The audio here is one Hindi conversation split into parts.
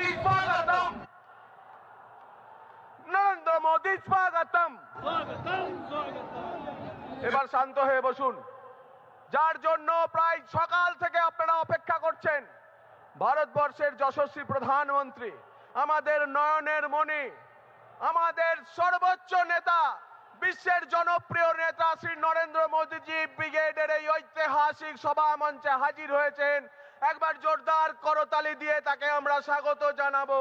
मोदी स्वागतम, নরেন্দ্র মোদি স্বাগতম। এবার শান্ত হয়ে বসুন। যার জন্য প্রায় সকাল থেকে আপনারা অপেক্ষা করছেন, ভারতবর্ষের যশস্বী প্রধানমন্ত্রী, আমাদের নয়নের মণি, আমাদের সর্বোচ্চ নেতা, বিশ্বের জনপ্রিয় নেতা শ্রী নরেন্দ্র মোদীজি ব্রিগেডের এই ঐতিহাসিক সভা মঞ্চে হাজির হয়েছেন। একবার জোরদার করতালি দিয়ে তাকে আমরা স্বাগত জানাবো।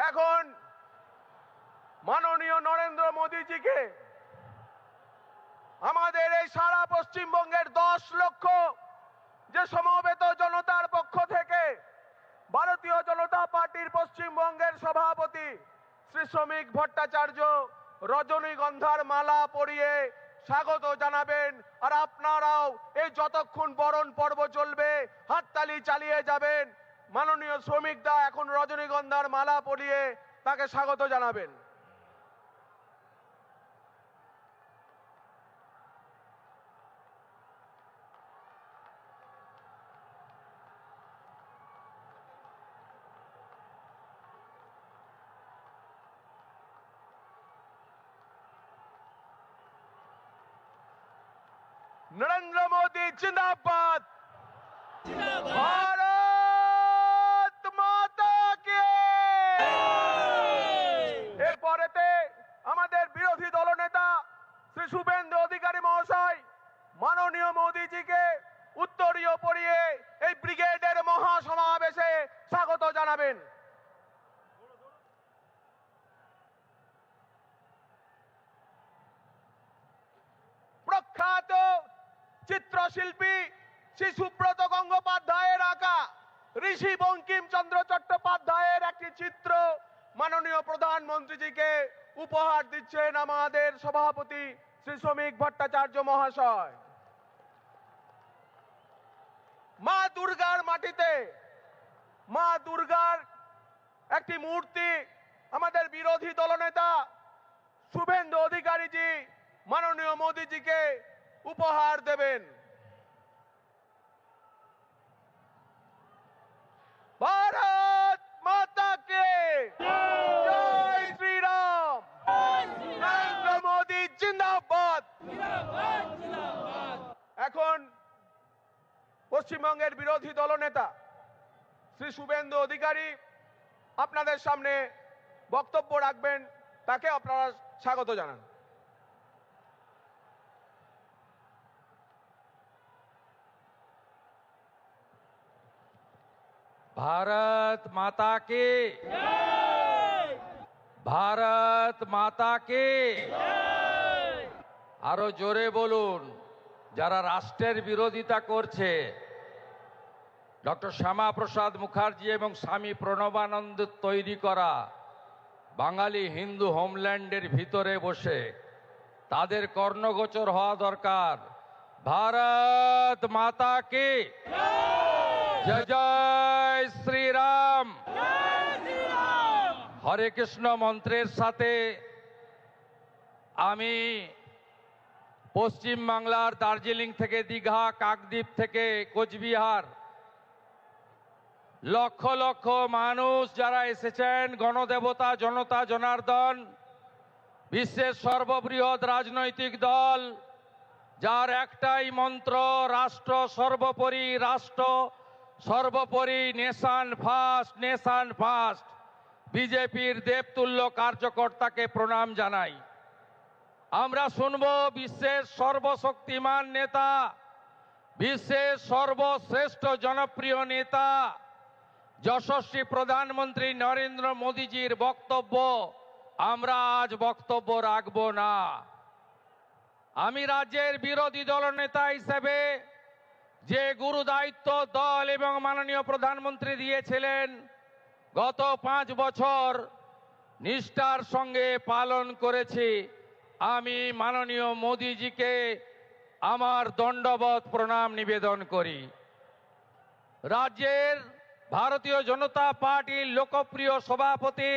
এখন মাননীয় নরেন্দ্র মোদীজিকে আমাদের এই সারা পশ্চিমবঙ্গের 10 লক্ষ যে সমবেত জনতার পক্ষ থেকে ভারতীয় জনতা পার্টির পশ্চিমবঙ্গের সভাপতি শ্রী শ্রমিক ভট্টাচার্য রজনীগন্ধার মালা পরিয়ে স্বাগত জানাবেন। আর আপনারাও এই যতক্ষণ বরণ পর্ব চলবে হাততালি চালিয়ে যাবেন। মাননীয় শ্রমিক দা এখন রজনীগন্ধার মালা পরিয়ে তাকে স্বাগত জানাবেন। नरेंद्र मोदी जिंदाबाद, भारत माता की। এরপরেতে আমাদের বিরোধী দলনেতা শ্রী শুভেন্দু অধিকারী মহাশয় মাননীয় মোদীজিকে উত্তরীয় পরিয়ে এই ব্রিগেডের মহাসমাবেশে স্বাগত জানাবেন। প্রখ্যাত চিত্রশিল্পী শ্রী সুব্রত গঙ্গোপাধ্যায়ের আঁকা ঋষি বঙ্কিমচন্দ্র চট্টোপাধ্যায়ের একটি চিত্র মাননীয় প্রধানমন্ত্রীজিকে উপহার দিচ্ছেন আমাদের সভাপতি শ্রী শ্রমিক ভট্টাচার্য মহাশয়। মা দুর্গার মাটিতে মা দুর্গার একটি মূর্তি আমাদের বিরোধী দলনেতা শুভেন্দু অধিকারীজি মাননীয় মোদীজিকে উপহার দেবেন। ভারত মাতা কে জয় শ্রীরাম, নরেন্দ্র মোদী জিন্দাবাদ। এখন পশ্চিমবঙ্গের বিরোধী দলনেতা শ্রী শুভেন্দু অধিকারী আপনাদের সামনে বক্তব্য রাখবেন, তাকে আপনারা স্বাগত জানান। भारत माता की, भारत माता की। আরো জোরে বলুন। যারা রাষ্ট্রের বিরোধিতা করছে, ডক্টর শ্যামাপ্রসাদ মুখার্জি এবং স্বামী প্রণবানন্দ তৈরি করা বাঙালি হিন্দু হোমল্যান্ডের ভিতরে বসে, তাদের কর্ণগোচর হওয়া দরকার। ভারত মাতা কি জয় জয় শ্রীরাম। হরে কৃষ্ণ মন্ত্রের সাথে আমি পশ্চিম বাংলার দার্জিলিং থেকে দীঘা, কাকদ্বীপ থেকে কোচবিহার, লক্ষ লক্ষ মানুষ যারা এসেছেন, গণদেবতা জনতা জনার্দন, বিশ্বের সর্ববৃহৎ রাজনৈতিক দল, যার একটাই মন্ত্র রাষ্ট্র সর্বোপরি, রাষ্ট্র সর্বোপরি, নেশন ফার্স্ট, নেশন ফার্স্ট। বিজেপির দেবতুল্য কার্যকর্তাকে প্রণাম জানাই। আমরা শুনব বিশ্বের সর্বশক্তিমান নেতা, বিশ্বের সর্বশ্রেষ্ঠ জনপ্রিয় নেতা যশস্বী প্রধানমন্ত্রী নরেন্দ্র মোদীজির বক্তব্য। আমরা আজ বক্তব্য রাখব না। আমি রাজ্যের বিরোধী দলনেতা হিসেবে যে গুরু দায়িত্ব দল এবং মাননীয় প্রধানমন্ত্রী দিয়েছিলেন, গত 5 বছর নিষ্ঠার সঙ্গে পালন করেছি। আমি মাননীয় মোদীজিকে আমার দণ্ডবত প্রণাম নিবেদন করি। রাজ্যের ভারতীয় জনতা পার্টির লোকপ্রিয় সভাপতি,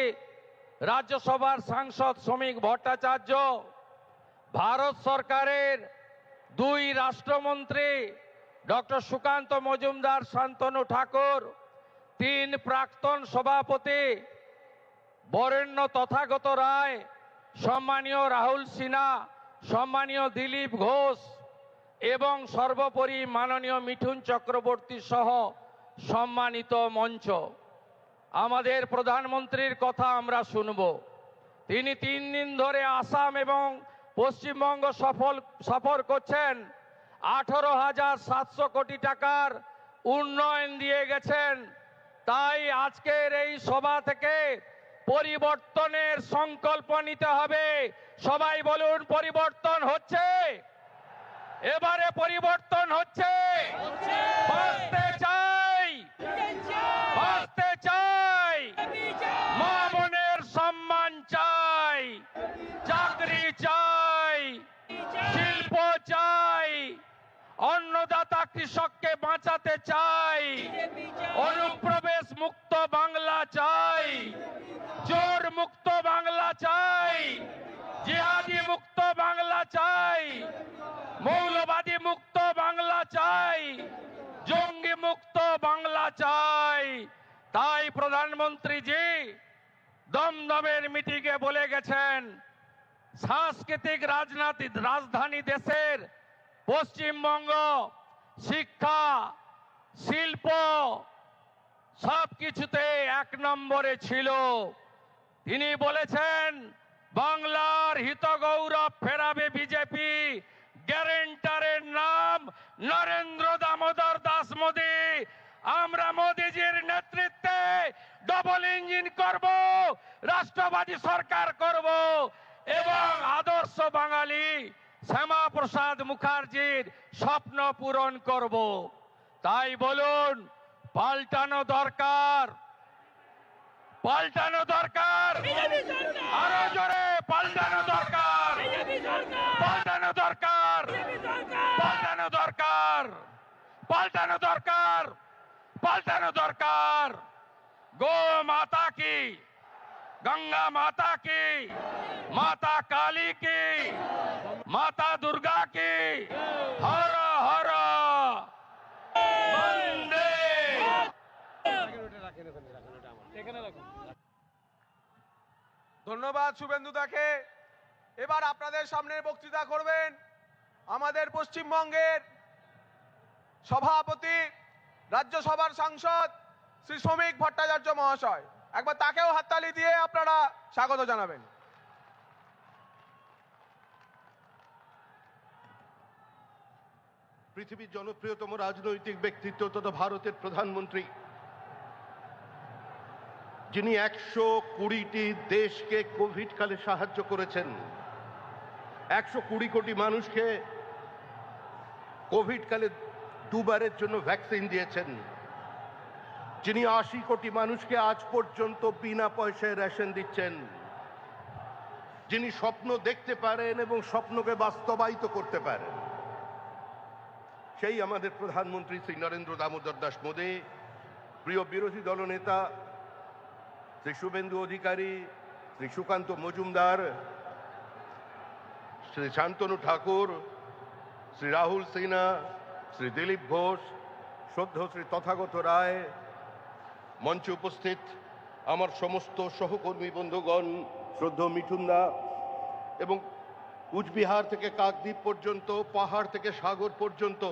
রাজ্যসভার সাংসদ শ্রমিক ভট্টাচার্য, ভারত সরকারের 2 রাষ্ট্রমন্ত্রী, ডক্টর সুকান্ত মজুমদার, শান্তনু ঠাকুর, 3 প্রাক্তন সভাপতি বরেণ্য তথাগত রায়, সম্মানীয় রাহুল সিনহা, সম্মানীয় দিলীপ ঘোষ এবং সর্বোপরি মাননীয় মিঠুন চক্রবর্তী সহ সম্মানিত মঞ্চ। আমাদের প্রধানমন্ত্রীর কথা আমরা শুনব। তিনি 3 দিন ধরে আসাম এবং পশ্চিমবঙ্গ সফর করছেন। 18,700 কোটি টাকার উন্নয়ন দিয়ে গেছেন। তাই আজকের এই সভা থেকে পরিবর্তনের সংকল্প নিতে হবে। সবাই বলুন, পরিবর্তন হচ্ছে, এবারে পরিবর্তন হচ্ছে। বাঁচতে চাই, বাঁচতে চাই, মা বোনের সম্মান চাই, চাকরি চাই, শিল্প চাই, অন্নদাতা কৃষককে বাঁচাতে চাই, অনুপ্রবেশ মুক্ত বাংলা চাই, চোর মুক্ত বাংলা চাই, জিহাদি মুক্ত বাংলা চাই, মৌলবাদী মুক্ত বাংলা চাই, জঙ্গি মুক্ত বাংলা চাই। তাই প্রধানমন্ত্রীজি দমদমের মিটিংয়ে বলে গেছেন, সাংস্কৃতিক রাজধানী দেশের পশ্চিমবঙ্গ শিক্ষা, শিল্প সবকিছুতে 1 নম্বরে ছিল। তিনি বলেছেন, বাংলার হিত গৌরব ফেরাবে বিজেপি। গ্যারেন্টারের নাম নরেন্দ্র দামোদর দাস মোদী। আমরা মোদীজির নেতৃত্বে ডবল ইঞ্জিন করব, রাষ্ট্রবাদী সরকার করব এবং আদর্শ বাঙালি শ্যামা প্রসাদ মুখার্জির স্বপ্ন পূরণ করব। তাই বলুন, পাল্টানো দরকার, পাল্টানো দরকার, আরো জোরে পাল্টানো দরকার, পাল্টানো দরকার, পাল্টানো দরকার, পাল্টানো দরকার, পাল্টানো দরকার। গো মাতা কি, गंगा माता की, माता काली की, माता दुर्गा की, हर हर वंदे। ধন্যবাদ শুভেন্দু দাকে। এবার আপনাদের সামনে বক্তৃতা করবেন আমাদের পশ্চিমবঙ্গের সভাপতি, রাজ্যসভার সাংসদ শ্রী শ্রমিক ভট্টাচার্য মহাশয়। একবার তাকেও হাততালি দিয়ে আপনারা স্বাগত জানাবেন। পৃথিবীর জনপ্রিয়তম রাজনৈতিক ব্যক্তিত্ব তথা ভারতের প্রধানমন্ত্রী, যিনি 120টি দেশকে কোভিড কালে সাহায্য করেছেন, 120 কোটি মানুষকে কোভিড কালে 2 বারের জন্য ভ্যাকসিন দিয়েছেন, যিনি 80 কোটি মানুষকে আজ পর্যন্ত বিনা পয়সায় রেশন দিচ্ছেন, যিনি স্বপ্ন দেখতে পারেন এবং স্বপ্নকে বাস্তবায়িত করতে পারেন, সেই আমাদের প্রধানমন্ত্রী শ্রী নরেন্দ্র দামোদর দাস মোদী। প্রিয় বিরোধী দলনেতা শ্রী শুভেন্দু অধিকারী, শ্রী সুকান্ত মজুমদার, শ্রী শান্তনু ঠাকুর, শ্রী রাহুল সিনহা, শ্রী দিলীপ ঘোষ, শ্রদ্ধেয় শ্রী তথাগত রায়, মঞ্চে উপস্থিত আমার সমস্ত সহকর্মী বন্ধুগণ, শ্রদ্ধেয় মিঠুনদা এবং কুচবিহার থেকে কাকদ্বীপ পর্যন্ত, পাহাড় থেকে সাগর পর্যন্ত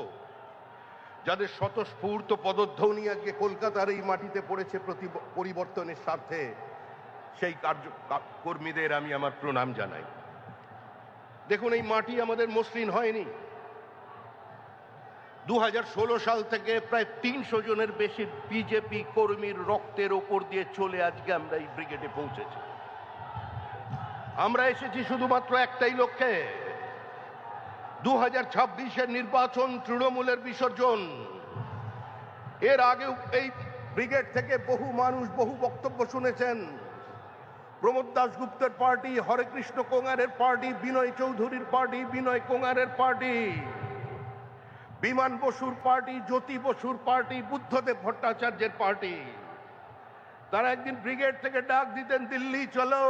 যাদের স্বতঃস্ফূর্ত পদধ্বনি আজকে কলকাতার এই মাটিতে পড়েছে পরিবর্তনের স্বার্থে, সেই কর্মীদের আমি আমার প্রণাম জানাই। দেখুন, এই মাটি আমাদের মসৃণ হয়নি। 2016 সাল থেকে প্রায় 300 জনের বেশি বিজেপি কর্মীর রক্তের ওপর দিয়ে চলে আজকে আমরা এই ব্রিগেডে পৌঁছেছি। আমরা এসেছি শুধুমাত্র একটাই লক্ষ্যে, 2026-এর নির্বাচন, তৃণমূলের বিসর্জন। এর আগেও এই ব্রিগেড থেকে বহু মানুষ বহু বক্তব্য শুনেছেন। প্রমোদ দাশগুপ্তের পার্টি, হরেকৃষ্ণ কোঙারের পার্টি, বিনয় চৌধুরীর পার্টি, বিনয় কোঙারের পার্টি, বিমান বসুর পার্টি, জ্যোতি বসুর পার্টি, বুদ্ধদেব ভট্টাচার্যের পার্টি। তারা একদিন ব্রিগেড থেকে ডাক দিতেন, দিল্লি চলো।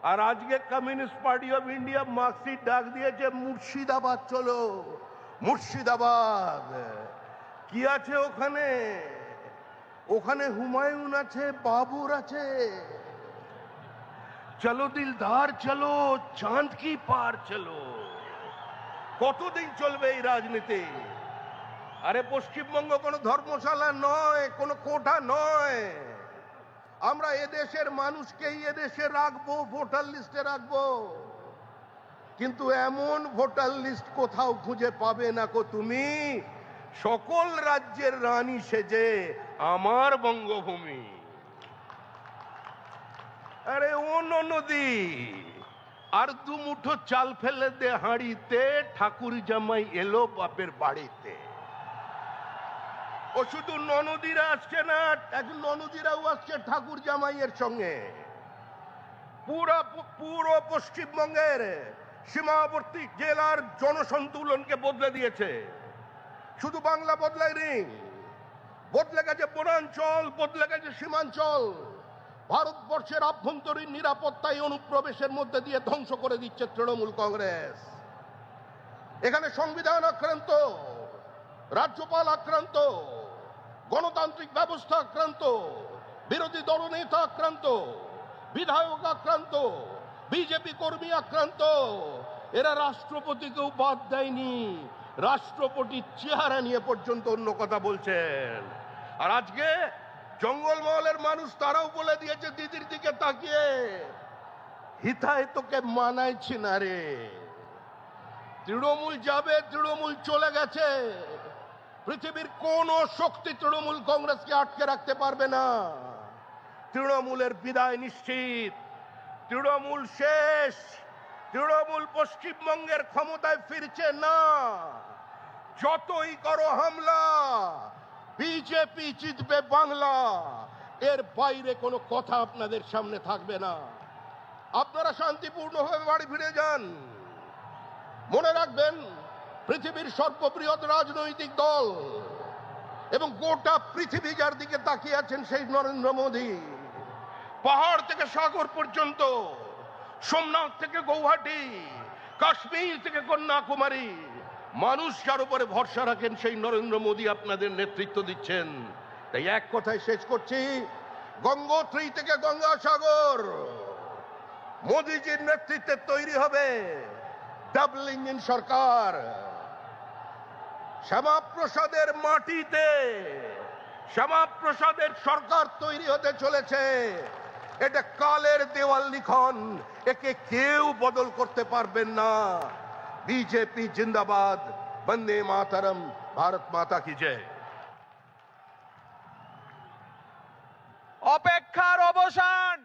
আর আজকে communist party of India marksheet ডাক দিয়েছে, মুর্শিদাবাদ চলো। মুর্শিদাবাদ। কি আছে ওখানে? ওখানে হুমায়ুন আছে, বাবুর আছে। চলো দিলদার চলো, চাঁদ কি পার চলো। কতদিন চলবে এই রাজনীতি? আরে পশ্চিমবঙ্গ কোনো ধর্মশালা নয়, কোনো কোঠা নয়। আমরা এদেশের মানুষকেই এদেশে রাখবো, ভোটার লিস্টে রাখবো। কিন্তু এমন ভোটার লিস্ট কোথাও খুঁজে পাবে না কো তুমি, সকল রাজ্যের রানী সেজে আমার বঙ্গভূমি। আরে ও নদী, আর দু মুঠো চাল ফেলে দে হাঁড়িতে, ঠাকুর জামাই এলো বাপের বাড়িতে। ও শুধু ননদীরা আসছে না, এখন ননদীরাও আসছে ঠাকুর জামাইয়ের সঙ্গে। পুরো পশ্চিমবঙ্গের সীমাবর্তী জেলার জনসন্তুলনকে বদলে দিয়েছে। শুধু বাংলা বদলায়নি, বদলে গেছে বনাঞ্চল, বদলে গেছে সীমাঞ্চল। ভারতবর্ষের আভ্যন্তরীণ নিরাপত্তায় অনুপ্রবেশের মধ্যে দিয়ে ধ্বংস করে দিচ্ছে তৃণমূল কংগ্রেস। এখানে সংবিধান আক্রান্ত, রাজ্যপাল আক্রান্ত, গণতান্ত্রিক ব্যবস্থা আক্রান্ত, বিরোধী দলনেতা আক্রান্ত, বিধায়ক আক্রান্ত, বিজেপি কর্মী আক্রান্ত। এরা রাষ্ট্রপতিকেও বাদ দেয়নি, রাষ্ট্রপতির চেহারা নিয়ে পর্যন্ত অন্য কথা বলছেন। আর আজকে জঙ্গলমহলের মানুষ তারাও বলে দিয়েছে দিদির দিকে তাকিয়ে, হিতায় তোকে মানাইছি না রে। তৃণমূল যাবে, তৃণমূল চলে গেছে। পৃথিবীর কোন শক্তি তৃণমূল কংগ্রেসকে আটকে রাখতে পারবে না। তৃণমূলের বিদায় নিশ্চিত, তৃণমূল শেষ। তৃণমূল পশ্চিমবঙ্গের ক্ষমতায় ফিরছে না। যতই করো হামলা, বিজেপি জিতবে বাংলা, এর বাইরে কোনো কথা আপনাদের সামনে থাকবে না। আপনারা শান্তিপূর্ণভাবে বাড়ি ফিরে যান। মনে রাখবেন, পৃথিবীর সর্ববৃহৎ রাজনৈতিক দল এবং গোটা পৃথিবী যার দিকে তাকিয়ে আছেন সেই নরেন্দ্র মোদী। পাহাড় থেকে সাগর পর্যন্ত, সোমনাথ থেকে গৌহাটি, কাশ্মীর থেকে কন্যাকুমারী, মানুষ যার উপরে ভরসা রাখেন সেই নরেন্দ্র মোদী আপনাদের নেতৃত্ব দিচ্ছেন। তাই এক কথায় শেষ করছি, গঙ্গোত্রী থেকে গঙ্গাসাগর মোদীজির নেতৃত্বে তৈরি হবে ডাবল ইঞ্জিন সরকার। শ্যামাপ্রসাদের মাটিতে শ্যামাপ্রসাদের সরকার তৈরি হতে চলেছে। এটা কালের দেওয়াল লিখন, একে কেউ বদল করতে পারবেন না। বিজেপি জিন্দাবাদ, বন্দে মাতরম, ভারত মাতা কি জয়। অপেক্ষার অবসান।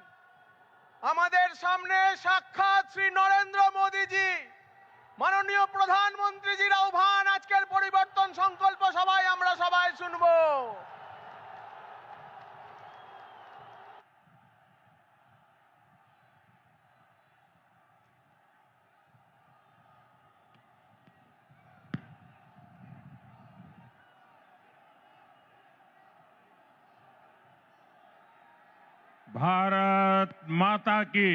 আমাদের সামনে সাক্ষাৎ শ্রী নরেন্দ্র মোদীজি, মাননীয় প্রধানমন্ত্রীজির আহ্বান। আজকের পরিবর্তন সংকল্প সভায় আমরা সবাই শুনবো। भारत माता की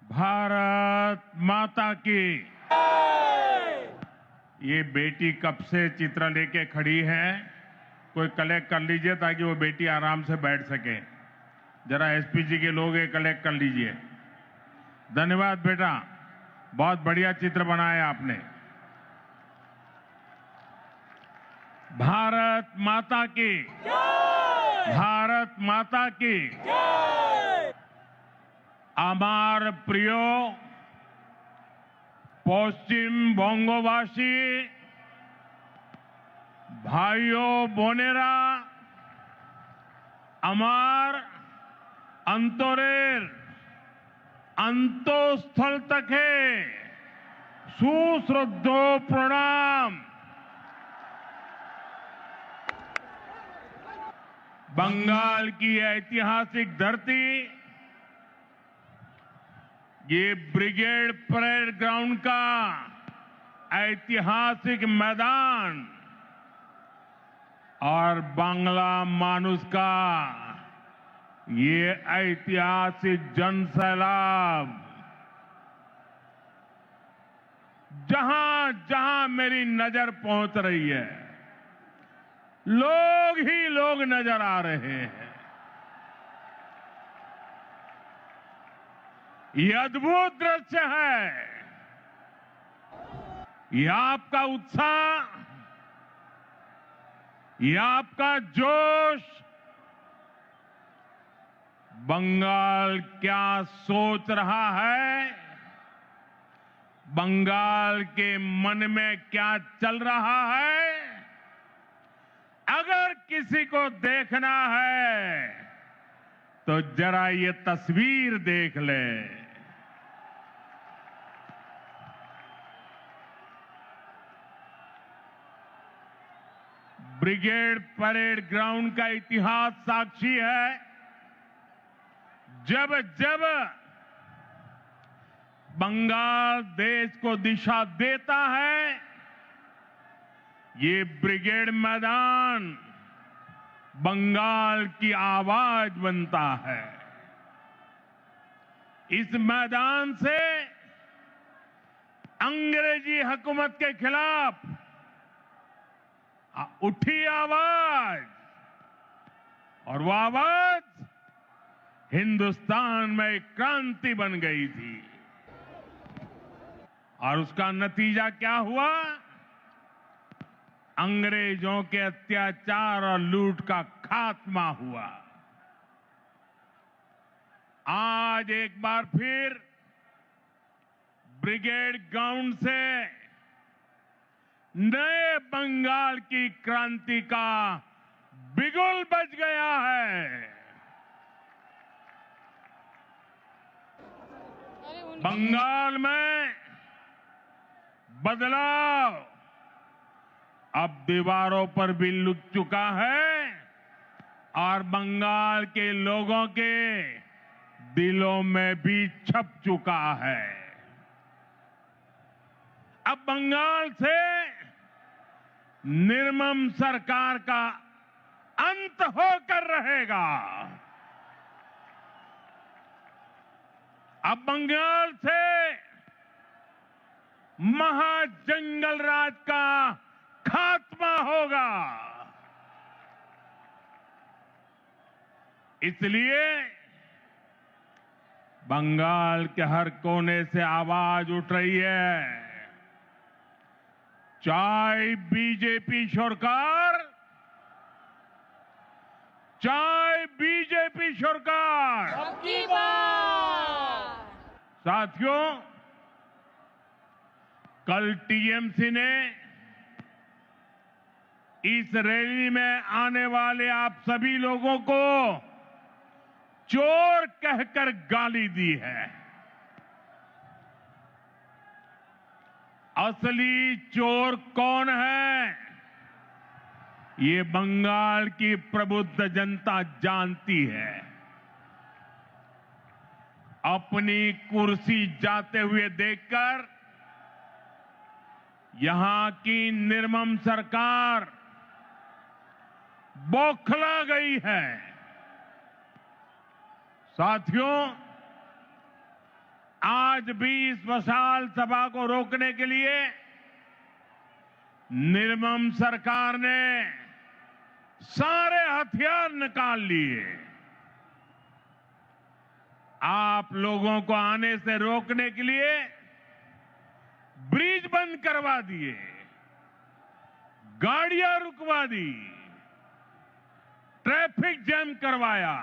भारत माता की। ये बेटी कब से चित्र लेके खड़ी है, कोई कलेक्ट कर लीजिए ताकि वो बेटी आराम से बैठ सके। जरा एसपीजी के लोग ये कलेक्ट कर लीजिए। धन्यवाद बेटा, बहुत बढ़िया चित्र बनाया आपने। भारत माता की, भारत माता की। আমার প্রিয় পশ্চিমবঙ্গবাসী ভাইও বোনেরা, আমার অন্তরের অন্তঃস্থল থেকে সুশ্রদ্ধ প্রণাম। बंगाल की ऐतिहासिक धरती, ये ब्रिगेड परेड ग्राउंड का ऐतिहासिक मैदान और बांग्ला मानुष का ये ऐतिहासिक जनसैलाब जहां जहां मेरी नजर पहुंच रही है, लोग ही लोग नजर आ रहे हैं। ये अद्भुत दृश्य है। ये आपका उत्साह, ये आपका जोश, बंगाल क्या सोच रहा है, बंगाल के मन में क्या चल रहा है, अगर किसी को देखना है तो जरा ये तस्वीर देख ले। ब्रिगेड परेड ग्राउंड का इतिहास साक्षी है। जब जब बंगाल देश को दिशा देता है, ये ब्रिगेड मैदान बंगाल की आवाज बनता है। इस मैदान से अंग्रेजी हुकूमत के खिलाफ उठी आवाज, और वो आवाज हिंदुस्तान में एक क्रांति बन गई थी। और उसका नतीजा क्या हुआ? अंग्रेजों के अत्याचार और लूट का खात्मा हुआ। आज एक बार फिर ब्रिगेड ग्राउंड से नए बंगाल की क्रांति का बिगुल बज गया है। बंगाल में बदलाव अब दीवारों पर भी लुक चुका है और बंगाल के लोगों के दिलों में भी छप चुका है। अब बंगाल से निर्मम सरकार का अंत होकर रहेगा। अब बंगाल से महाजंगल राज का खात्मा होगा। इसलिए बंगाल के हर कोने से आवाज उठ रही है, चाहे बीजेपी सरकार, चाहे बीजेपी सरकार। साथियों, कल टीएमसी ने इस रैली में आने वाले आप सभी लोगों को चोर कहकर गाली दी है। असली चोर कौन है, ये बंगाल की प्रबुद्ध जनता जानती है। अपनी कुर्सी जाते हुए देखकर यहां की निर्मम सरकार बौखला गई है। साथियों, आज भी इस विशाल सभा को रोकने के लिए निर्मम सरकार ने सारे हथियार निकाल लिए। आप लोगों को आने से रोकने के लिए ब्रिज बंद करवा दिए, गाड़ियां रुकवा दी, ट्रैफिक जैम करवाया,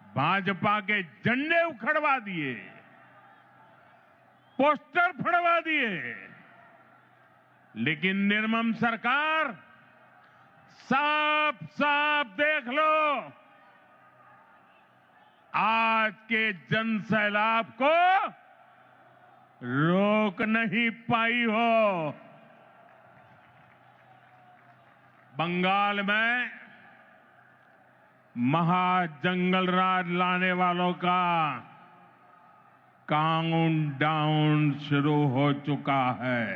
भाजपा के झंडे उखड़वा दिए, पोस्टर फड़वा दिए। लेकिन निर्मम सरकार, साफ साफ देख लो, आज के जन सैलाब को रोक नहीं पाई हो। बंगाल में महाजंगल राज लाने वालों का काउंटडाउन शुरू हो चुका है।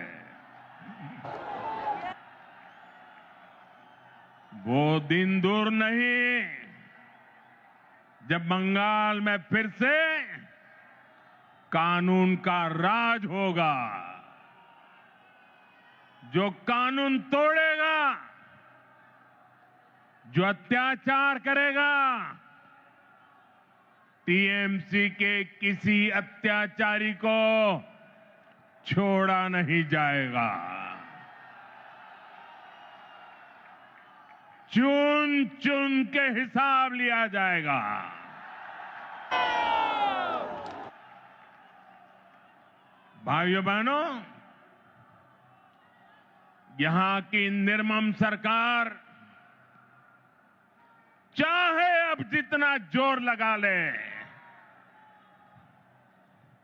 वो दिन दूर नहीं जब बंगाल में फिर से कानून का राज होगा। जो कानून तोड़ेगा, जो अत्याचार करेगा, टीएमसी के किसी अत्याचारी को छोड़ा नहीं जाएगा। चुन चुन के हिसाब लिया जाएगा। भाइयों बहनों, यहां की निर्मम सरकार चाहे अब जितना जोर लगा ले,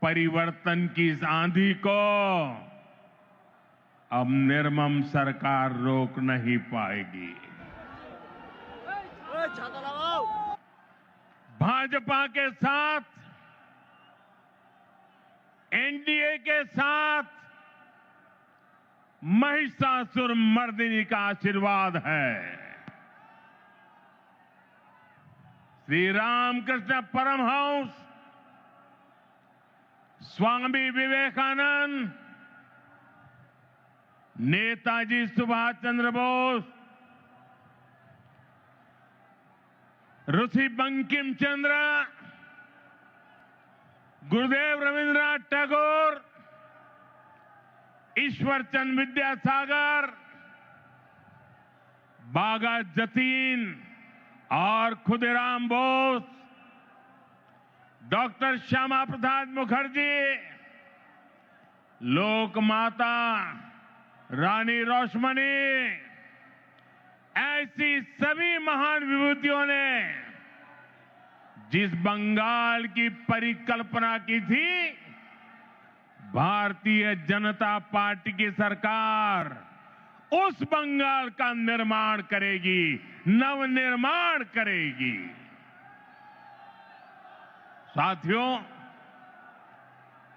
परिवर्तन की इस आंधी को अब निर्मम सरकार रोक नहीं पाएगी। भाजपा के साथ, एनडीए के साथ महिषासुर मर्दिनी का आशीर्वाद है। श्री रामकृष्ण परमहंस, स्वामी विवेकानंद, नेताजी सुभाष चंद्र बोस, ऋषि बंकिम चंद्र, गुरुदेव रविंद्रनाथ टैगोर, ईश्वरचंद विद्यासागर, बागा जतीन और खुदीराम बोस, डॉक्टर श्यामा प्रसाद मुखर्जी, लोकमाता रानी रोशमनी, ऐसी सभी महान विभूतियों ने जिस बंगाल की परिकल्पना की थी, भारतीय जनता पार्टी की सरकार उस बंगाल का निर्माण करेगी, नवनिर्माण करेगी। साथियों,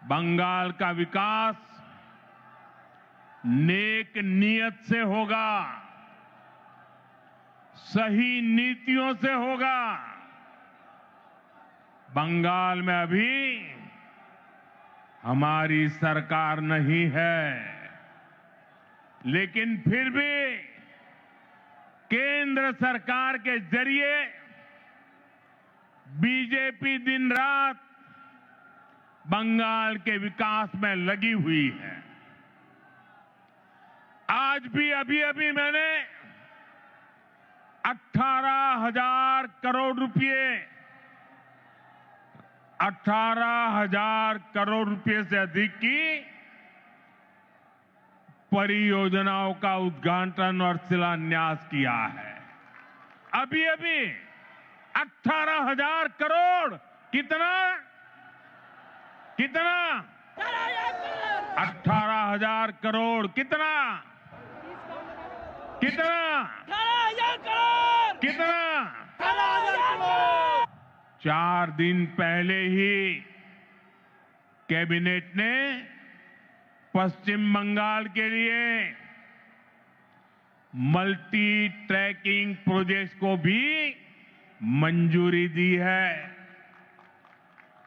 बंगाल का विकास नेक नियत से होगा, सही नीतियों से होगा। बंगाल में अभी हमारी सरकार नहीं है, लेकिन फिर भी केंद्र सरकार के जरिए बीजेपी दिन रात बंगाल के विकास में लगी हुई है। आज भी अभी मैंने 18,000 करोड़ रुपए 18,000 करोड़ रुपए से अधिक की परियोजनाओं का उद्घाटन और शिलान्यास किया है। अभी 18,000 करोड़ कितना 18,000 करोड़ कितना 4 दिन पहले ही कैबिनेट ने पश्चिम बंगाल के लिए मल्टी ट्रैकिंग प्रोजेक्ट्स को भी मंजूरी दी है।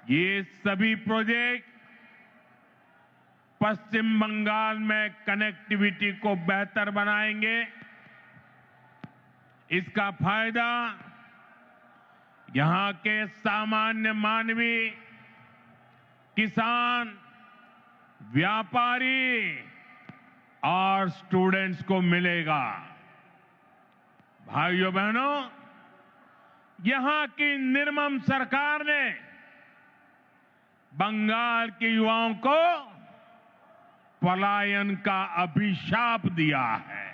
ये सभी प्रोजेक्ट पश्चिम बंगाल में कनेक्टिविटी को बेहतर बनाएंगे। इसका फायदा यहां के सामान्य मानवी, किसान, व्यापारी और स्टूडेंट्स को मिलेगा। भाइयों बहनों, यहां की निर्मम सरकार ने बंगाल के युवाओं को पलायन का अभिशाप दिया है।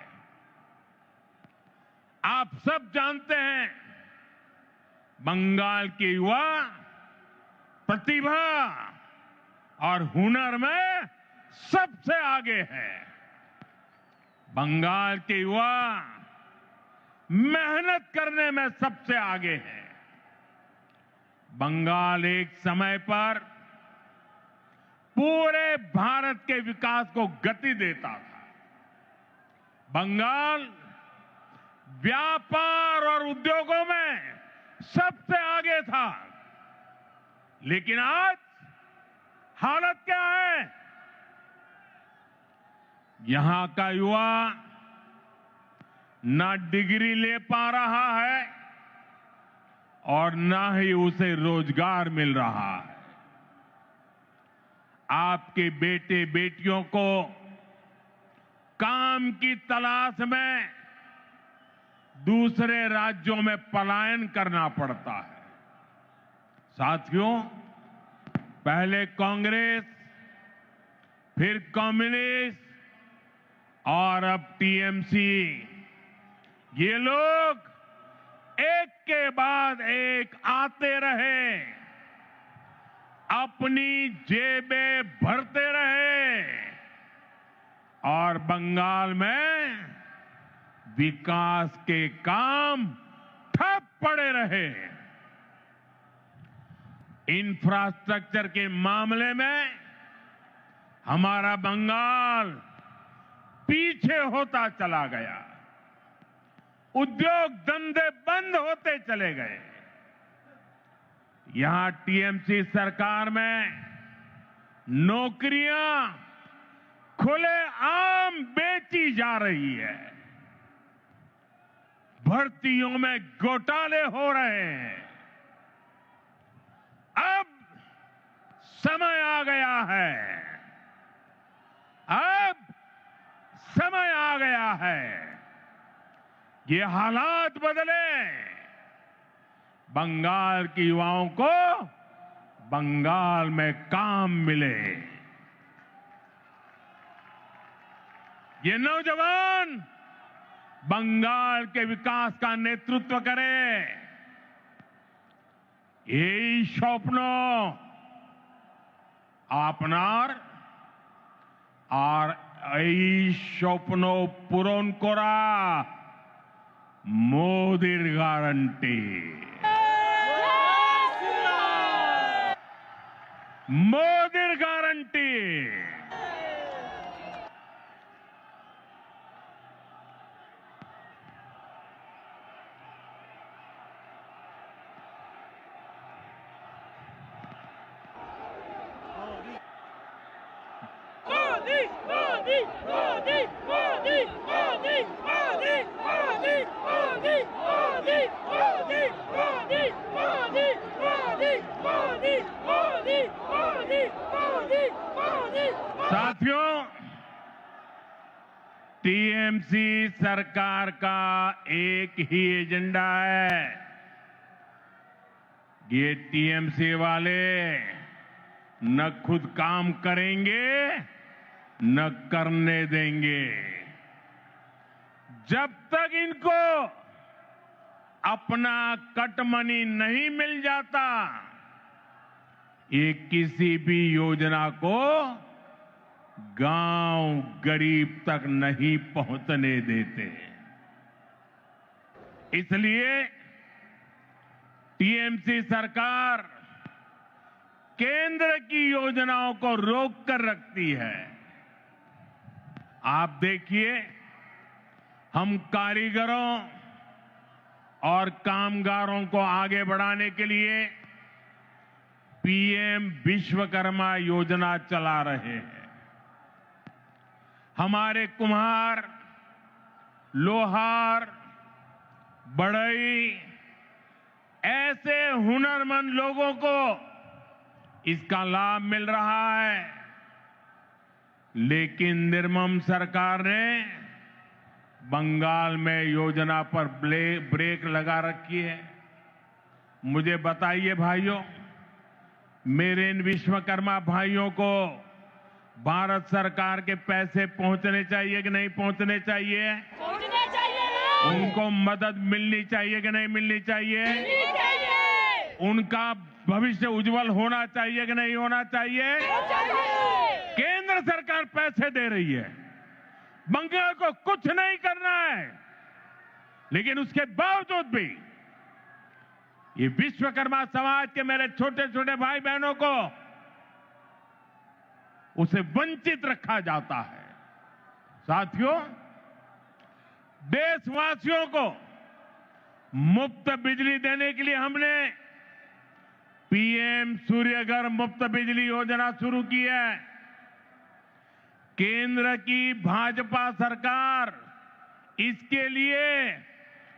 आप सब जानते हैं, बंगाल के युवा प्रतिभा और हुनर में सबसे आगे है। बंगाल के युवा मेहनत करने में सबसे आगे है। बंगाल एक समय पर पूरे भारत के विकास को गति देता था। बंगाल व्यापार और उद्योगों में सबसे आगे था, लेकिन आज हालत क्या है? यहां का युवा ना डिग्री ले पा रहा है और ना ही उसे रोजगार मिल रहा है। आपके बेटे बेटियों को काम की तलाश में दूसरे राज्यों में पलायन करना पड़ता है। साथियों, पहले कांग्रेस, फिर कम्युनिस्ट और अब टीएमसी, ये लोग एक के बाद एक आते रहे, अपनी जेबें भरते रहे और बंगाल में विकास के काम ठप पड़े रहे। इंफ्रास्ट्रक्चर के मामले में हमारा बंगाल पीछे होता चला गया, उद्योग धंधे बंद होते चले गए। यहां टीएमसी सरकार में नौकरियां खुलेआम बेची जा रही है, भर्तियों में घोटाले हो रहे हैं। अब समय आ गया है, अब समय आ गया है, ये हालात बदले, बंगाल के युवाओं को बंगाल में काम मिले। ये नौजवान बंगाल के विकास का नेतृत्व करें, এই স্বপ্ন আপনার আর এই স্বপ্ন পূরণ করা মোদির গ্যারান্টি, মোদির গ্যারান্টি। साथियों, टीएमसी सरकार का एक ही एजेंडा है, ये टीएमसी वाले न खुद काम करेंगे न करने देंगे। जब तक इनको अपना कट मनी नहीं मिल जाता, ये किसी भी योजना को गांव गरीब तक नहीं पहुंचने देते। इसलिए टीएमसी सरकार केंद्र की योजनाओं को रोक कर रखती है। आप देखिए, हम कारीगरों और कामगारों को आगे बढ़ाने के लिए पीएम विश्वकर्मा योजना चला रहे हैं। हमारे कुम्हार, लोहार, बढ़ई, ऐसे हुनरमंद लोगों को इसका लाभ मिल रहा है, लेकिन निर्मम सरकार ने बंगाल में योजना पर ब्रेक लगा रखी है। मुझे बताइए भाइयों, मेरे इन विश्वकर्मा भाइयों को भारत सरकार के पैसे पहुंचने चाहिए कि नहीं पहुंचने चाहिए? पहुंचने चाहिए। उनको मदद मिलनी चाहिए कि नहीं मिलनी चाहिए? मिलनी चाहिए। उनका भविष्य उज्जवल होना चाहिए कि नहीं होना चाहिए? चाहिए। केंद्र सरकार पैसे दे रही है, बंगाल को कुछ नहीं करना है, लेकिन उसके बावजूद भी ये विश्वकर्मा समाज के मेरे छोटे छोटे भाई बहनों को उसे वंचित रखा जाता है। साथियों, देशवासियों को मुफ्त बिजली देने के लिए हमने पीएम सूर्यघर मुफ्त बिजली योजना शुरू की है। केंद्र की भाजपा सरकार इसके लिए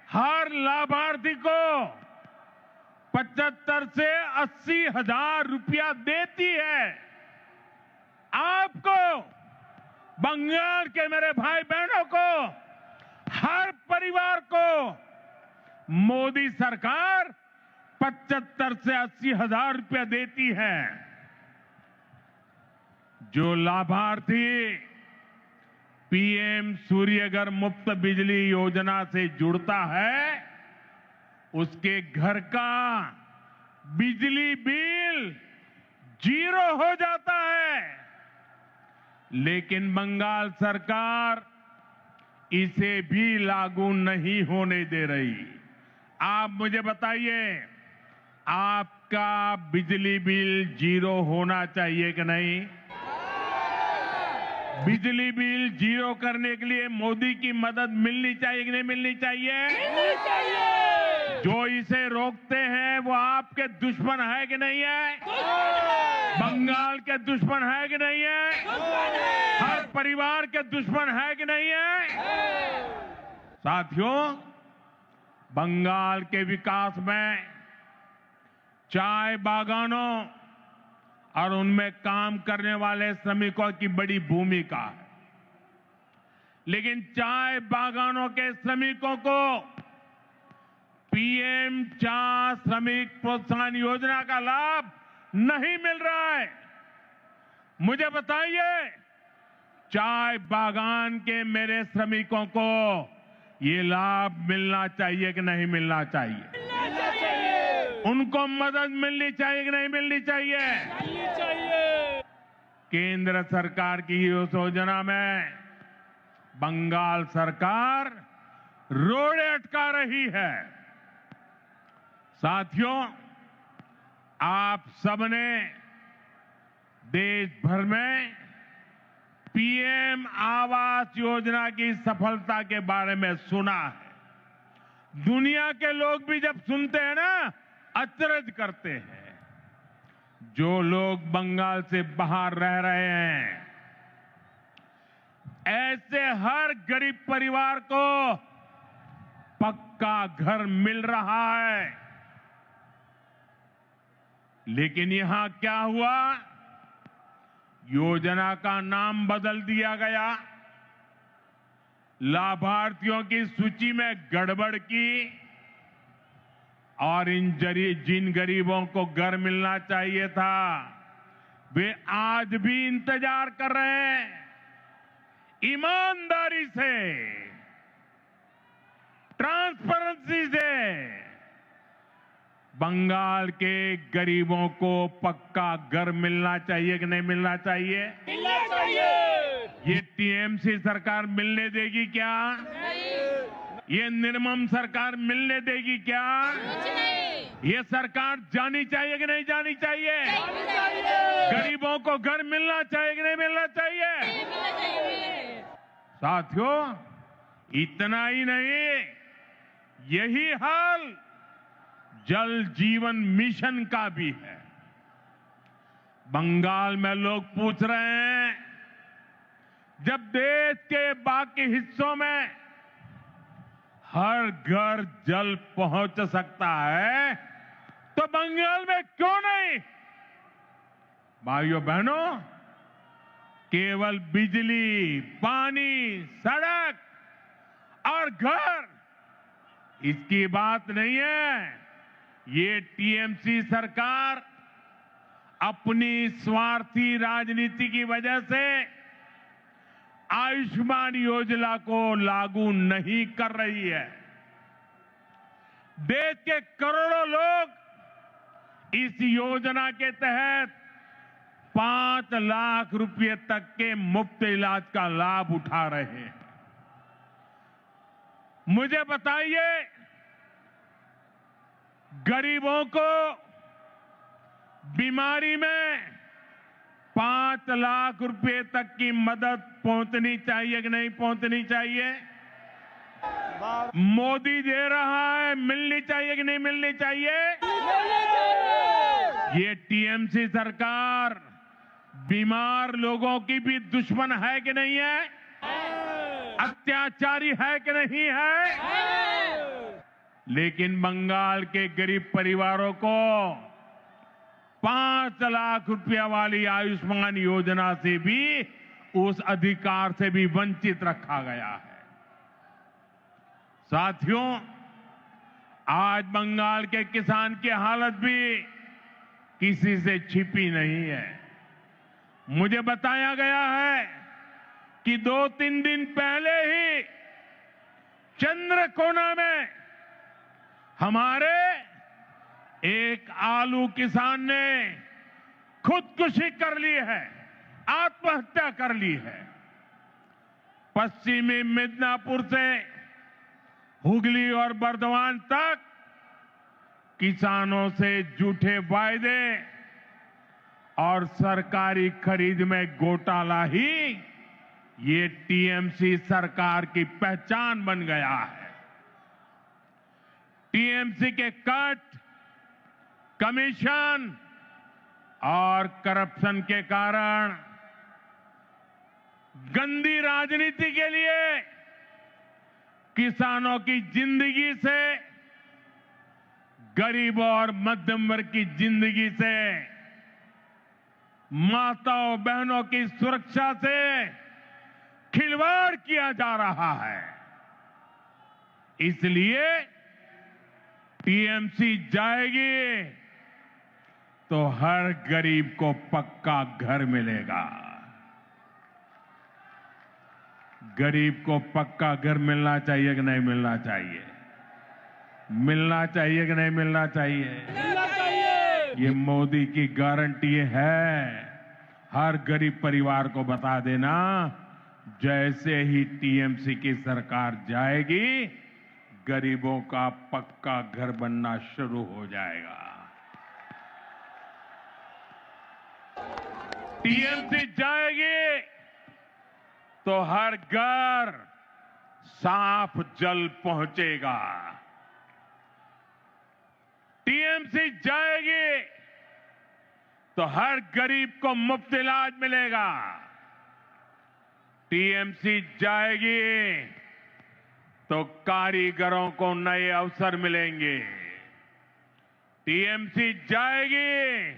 हर लाभार्थी को 75 से 80 हजार रुपया देती है। आपको, बंगाल के मेरे भाई बहनों को, हर परिवार को मोदी सरकार 75 से 80 हजार रुपया देती है। जो लाभार्थी पीएम सूर्यघर मुफ्त बिजली योजना से जुड़ता है, उसके घर का बिजली बिल 0 हो जाता है। लेकिन बंगाल सरकार इसे भी लागू नहीं होने दे रही। आप मुझे बताइए, आपका बिजली बिल 0 होना चाहिए कि नहीं? बिजली बिल 0 करने के लिए मोदी की मदद मिलनी चाहिए कि नहीं मिलनी चाहिए? मिलनी चाहिए। जो इसे रोकते हैं वो आपके दुश्मन है कि नहीं है? बंगाल के दुश्मन है कि नहीं है? हर परिवार के दुश्मन है कि नहीं है? साथियों, बंगाल के विकास में चाय बागानों और उनमें काम करने वाले श्रमिकों की बड़ी भूमिका है। लेकिन चाय बागानों के श्रमिकों को पीएम चाय श्रमिक प्रोत्साहन योजना का लाभ नहीं मिल रहा है। मुझे बताइए, चाय बागान के मेरे श्रमिकों को ये लाभ मिलना चाहिए कि नहीं मिलना चाहिए? मिलना चाहिए। उनको मदद मिलनी चाहिए कि नहीं मिलनी चाहिए? मिलनी चाहिए। केंद्र सरकार की इस योजना में बंगाल सरकार रोड़े अटका रही है। साथियों, आप सबने देश भर में पीएम आवास योजना की सफलता के बारे में सुना है। दुनिया के लोग भी जब सुनते हैं ना, अचरज करते हैं। जो लोग बंगाल से बाहर रह रहे हैं, ऐसे हर गरीब परिवार को पक्का घर मिल रहा है। लेकिन यहां क्या हुआ? योजना का नाम बदल दिया गया, लाभार्थियों की सूची में गड़बड़ की और जिन गरीबों को घर मिलना चाहिए था, वे आज भी इंतजार कर रहे हैं। ईमानदारी से, ट्रांसपेरेंसी से बंगाल के गरीबों को पक्का घर मिलना चाहिए कि नहीं मिलना चाहिए? मिलना चाहिए। ये टीएमसी सरकार मिलने देगी क्या? ये निर्मम सरकार मिलने देगी क्या? ये सरकार जानी चाहिए कि नहीं जानी चाहिए? गरीबों को घर मिलना चाहिए कि नहीं मिलना चाहिए? साथियों, इतना ही नहीं, यही हाल जल जीवन मिशन का भी है। बंगाल में लोग पूछ रहे हैं, जब देश के बाकी हिस्सों में हर घर जल पहुंच सकता है, तो बंगाल में क्यों नहीं? भाइयों बहनों, केवल बिजली, पानी, सड़क और घर, इसकी बात नहीं है। ये टीएमसी सरकार अपनी स्वार्थी राजनीति की वजह से आयुष्मान योजना को लागू नहीं कर रही है। देश के करोड़ों लोग इस योजना के तहत 5 लाख रुपए तक के मुफ्त इलाज का लाभ उठा रहे हैं। मुझे बताइए, गरीबों को बीमारी में 5 लाख रुपए तक की मदद पहुंचनी चाहिए कि नहीं पहुंचनी चाहिए? मोदी दे रहा है, मिलनी चाहिए कि नहीं मिलनी चाहिए? ये टीएमसी सरकार बीमार लोगों की भी दुश्मन है कि नहीं है? अत्याचारी है कि नहीं है? लेकिन बंगाल के गरीब परिवारों को 5 लाख रुपया वाली आयुष्मान योजना से भी, उस अधिकार से भी वंचित रखा गया है। साथियों, आज बंगाल के किसान की हालत भी किसी से छिपी नहीं है। मुझे बताया गया है कि 2-3 दिन पहले ही चंद्रकोना में हमारे एक आलू किसान ने खुदकुशी कर ली है, आत्महत्या कर ली है। पश्चिमी मिदनापुर से हुगली और बर्दवान तक किसानों से झूठे वायदे और सरकारी खरीद में घोटाला ही ये टीएमसी सरकार की पहचान बन गया है। टीएमसी के कट, कमीशन और करप्शन के कारण गंदी राजनीति के लिए किसानों की जिंदगी से, गरीबों और मध्यम वर्ग की जिंदगी से, माताओं बहनों की सुरक्षा से खिलवाड़ किया जा रहा है। इसलिए टीएमसी जाएगी तो हर गरीब को पक्का घर मिलेगा। गरीब को पक्का घर मिलना चाहिए कि नहीं मिलना चाहिए? मिलना चाहिए कि नहीं मिलना चाहिए? मिलना चाहिए। ये मोदी की गारंटी है। हर गरीब परिवार को बता देना, जैसे ही टीएमसी की सरकार जाएगी, गरीबों का पक्का घर बनना शुरू हो जाएगा। टीएमसी जाएगी तो हर घर साफ जल पहुंचेगा। टीएमसी जाएगी तो हर गरीब को मुफ्त इलाज मिलेगा। टीएमसी जाएगी तो कारीगरों को नए अवसर मिलेंगे। टीएमसी जाएगी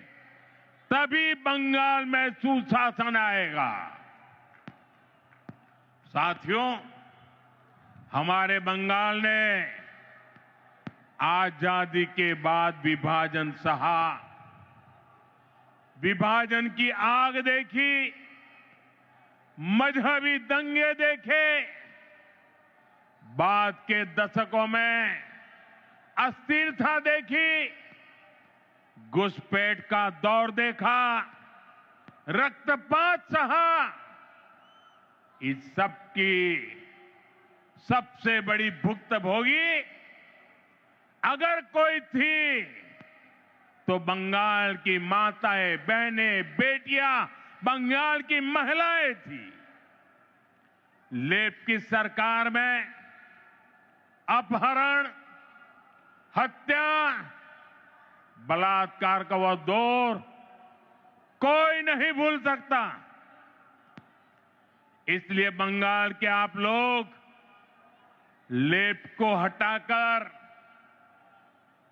तभी बंगाल में सुशासन आएगा। साथियों, हमारे बंगाल ने आजादी के बाद विभाजन सहा, विभाजन की आग देखी, मजहबी दंगे देखे, बाद के दशकों में अस्थिरता देखी, घुसपैठ का दौर देखा, रक्तपात सहा। इस सब की सबसे बड़ी भुक्तभोगी अगर कोई थी तो बंगाल की माताएं, बहनें, बेटियां, बंगाल की महिलाएं थी। लेप की सरकार में अपहरण, हत्या, बलात्कार का वो दौर कोई नहीं भूल सकता। इसलिए बंगाल के आप लोग लेप को हटाकर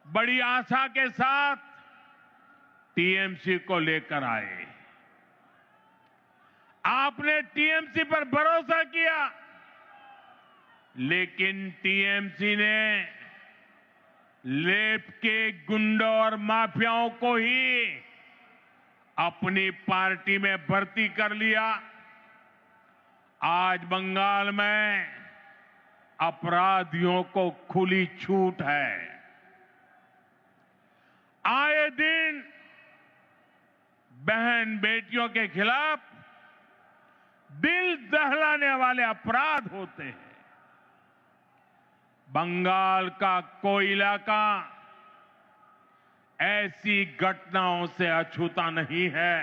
बड़ी आशा के साथ टीएमसी को लेकर आए। आपने टीएमसी पर भरोसा किया, लेकिन टीएमसी ने लेप के गुंडों और माफियाओं को ही अपनी पार्टी में भर्ती कर लिया। आज बंगाल में अपराधियों को खुली छूट है। आए दिन बहन बेटियों के खिलाफ दिल दहलाने वाले अपराध होते हैं। बंगाल का कोई इलाका ऐसी घटनाओं से अछूता नहीं है।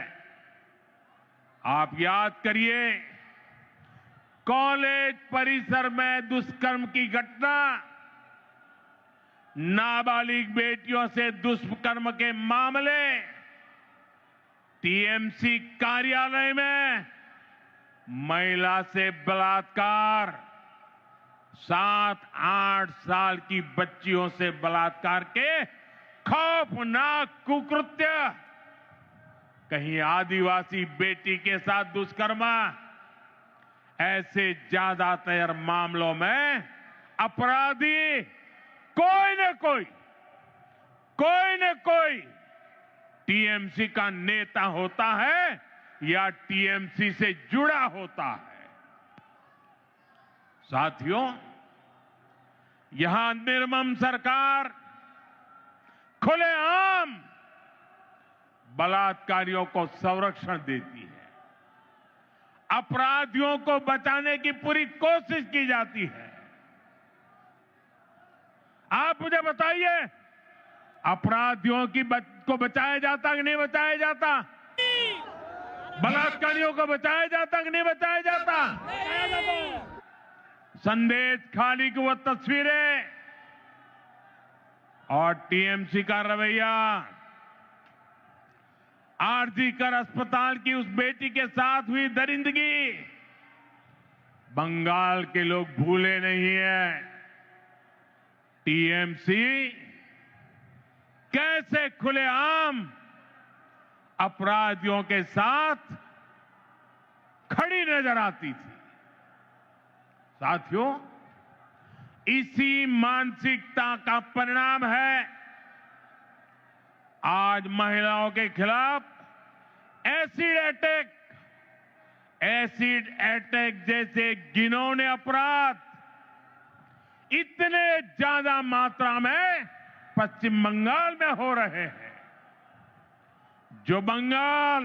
आप याद करिए, कॉलेज परिसर में दुष्कर्म की घटना, नाबालिग बेटियों से दुष्कर्म के मामले टीएमसी कार्यालय में महिला से बलात्कार, 7-8 साल की बच्चियों से बलात्कार के खौफनाक कुकृत्य, कहीं आदिवासी बेटी के साथ दुष्कर्म, ऐसे ज्यादातर मामलों में अपराधी कोई न कोई टीएमसी का नेता होता है या टीएमसी से जुड़ा होता है। साथियों, यहां निर्मम सरकार खुलेआम बलात्कारियों को संरक्षण देती है, अपराधियों को बचाने की पूरी कोशिश की जाती है। आप मुझे बताइए, अपराधियों को बचाया जाता कि नहीं बचाया जाता? बलात्कारियों को बचाया जाता कि नहीं बचाया जाता? संदेश खाली की वो तस्वीरें और टीएमसी का रवैया, आरजीकर अस्पताल की उस बेटी के साथ हुई दरिंदगी, बंगाल के लोग भूले नहीं हैं। टीएमसी कैसे खुलेआम अपराधियों के साथ खड़ी नजर आती थी। साथियों, इसी मानसिकता का परिणाम है आज महिलाओं के खिलाफ एसिड अटैक जैसे घिनौने अपराध इतने ज्यादा मात्रा में पश्चिम बंगाल में हो रहे हैं। जो बंगाल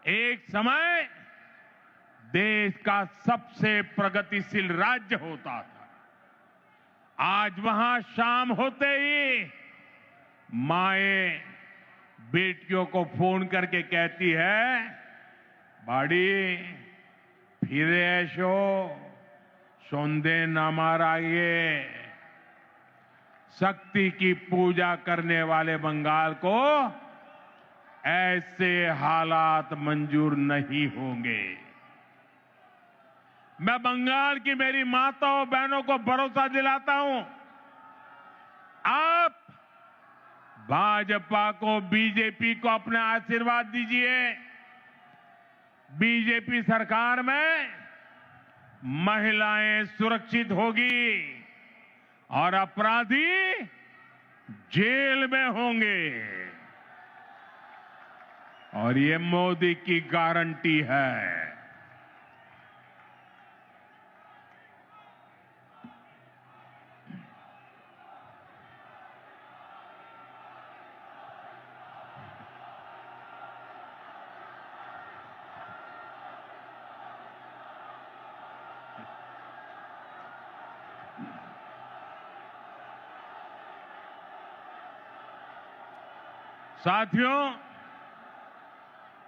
एक समय देश का सबसे प्रगतिशील राज्य होता था, आज वहां शाम होते ही माएं बेटियों को फोन करके कहती है, बाड़ी फिरे ऐशो सौंदे न माराइए। शक्ति की पूजा करने वाले बंगाल को ऐसे हालात मंजूर नहीं होंगे। मैं बंगाल की मेरी माताओं बहनों को भरोसा दिलाता हूं, आप भाजपा को, बीजेपी को अपने आशीर्वाद दीजिए। बीजेपी सरकार में महिलाएं सुरक्षित होगी और अपराधी जेल में होंगे, और ये मोदी की गारंटी है। साथियों,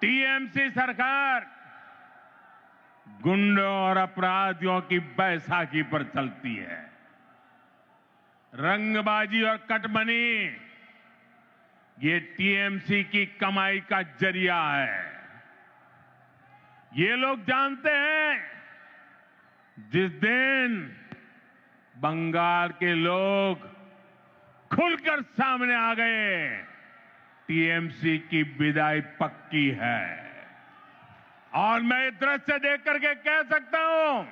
टीएमसी सरकार गुंडों और अपराधियों की बैसाखी पर चलती है। रंगबाजी और कटमनी ये टीएमसी की कमाई का जरिया है। ये लोग जानते हैं, जिस दिन बंगाल के लोग खुलकर सामने आ गए, टीएमसी की विदाई पक्की है। और मैं ये दृश्य देख करके कह सकता हूं,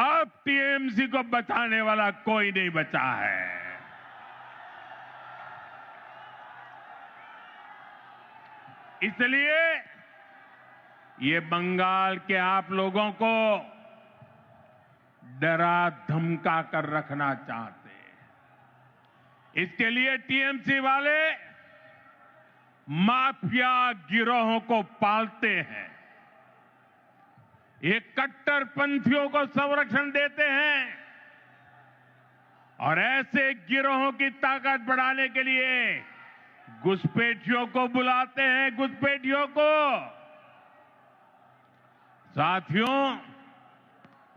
अब टीएमसी को बचाने वाला कोई नहीं बचा है। इसलिए ये बंगाल के आप लोगों को डरा धमका कर रखना चाहते हैं। इसके लिए टीएमसी वाले माफिया गिरोहों को पालते हैं, ये कट्टरपंथियों को संरक्षण देते हैं और ऐसे गिरोहों की ताकत बढ़ाने के लिए घुसपैठियों को बुलाते हैं, घुसपैठियों को। साथियों,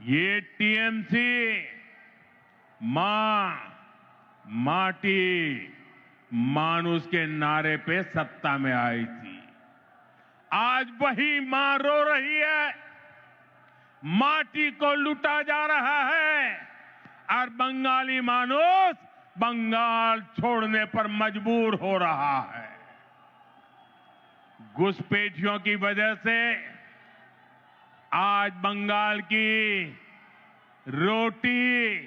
ये टीएमसी मां, माटी, मानुष के नारे पे सत्ता में आई थी। आज वही मां रो रही है, माटी को लूटा जा रहा है और बंगाली मानूस बंगाल छोड़ने पर मजबूर हो रहा है। घुसपैठियों की वजह से आज बंगाल की रोटी,